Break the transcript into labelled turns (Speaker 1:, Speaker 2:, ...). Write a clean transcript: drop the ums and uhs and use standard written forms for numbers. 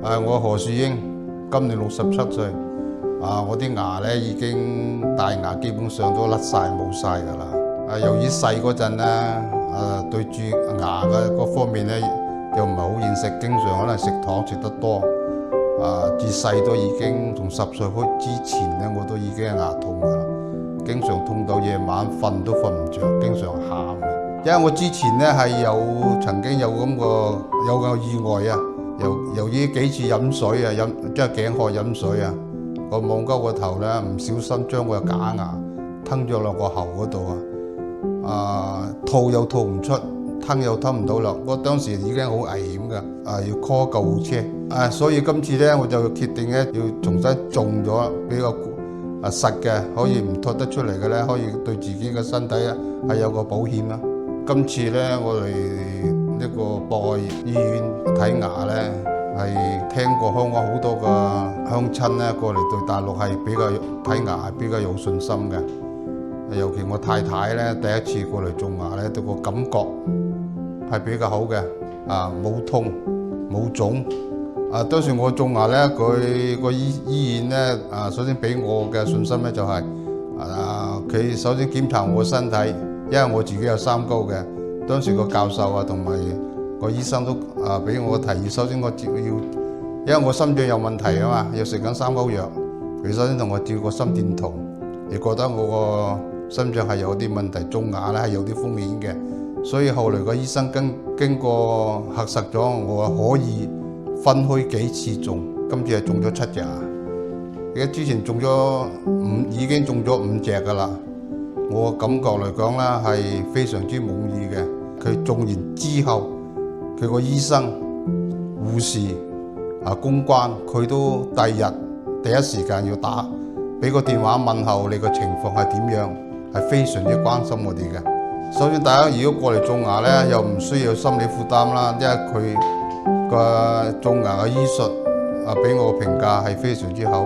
Speaker 1: 我何樹英，今年67歲。我啲牙咧已經大牙基本上都甩晒冇晒㗎啦。由於細嗰陣咧，對住牙嘅嗰方面咧又唔係好認識，經常可能食糖食得多。自細都已經從10歲開之前咧，我都已經係牙痛㗎啦，經常痛到夜晚瞓都瞓唔着，經常喊嘅。因為我之前咧係曾經有個意外啊，由於幾次飲水啊，即係頸渴飲水啊，個網溝個頭咧唔小心將個假牙吞咗落個喉嗰度啊，吐又吐唔出，吞又吞唔到落。我當時已經好危險㗎，要 call 救護車。所以今次咧我就決定咧要重新種咗比較實嘅，可以唔拖得出嚟嘅咧，可以對自己嘅身體係有個保險啦。今次咧我嚟呢個博愛醫院睇牙咧，係聽過香港好多個鄉親咧過嚟對大陸係比較睇牙係比較有信心嘅。尤其我太太咧第一次過嚟種牙咧，對個感覺係比較好嘅，冇痛冇腫。當時我種牙咧，佢個醫院咧，首先俾我嘅信心咧就係，佢首先檢查我身體，因為我自己有三高嘅。當時個教授同埋個醫生都俾我提議，首先我要，因為我心臟有問題啊嘛，要食緊三高藥，佢首先同我照個心電圖，亦覺得我個心臟係有啲問題，種牙咧係有啲風險嘅。所以後來個醫生經過核實咗，我可以分開幾次種，今次係種咗7隻牙。而家之前已經種咗5隻㗎啦。我感覺嚟講咧係非常之滿意嘅。佢種完之後，佢個醫生、護士、公關，佢都第一時間要打，俾個電話問候你個情況係點樣，係非常之關心我哋嘅。首先大家如果過嚟種牙咧，又唔需要心理負擔啦，因為佢個種牙嘅醫術俾我嘅評價係非常之好。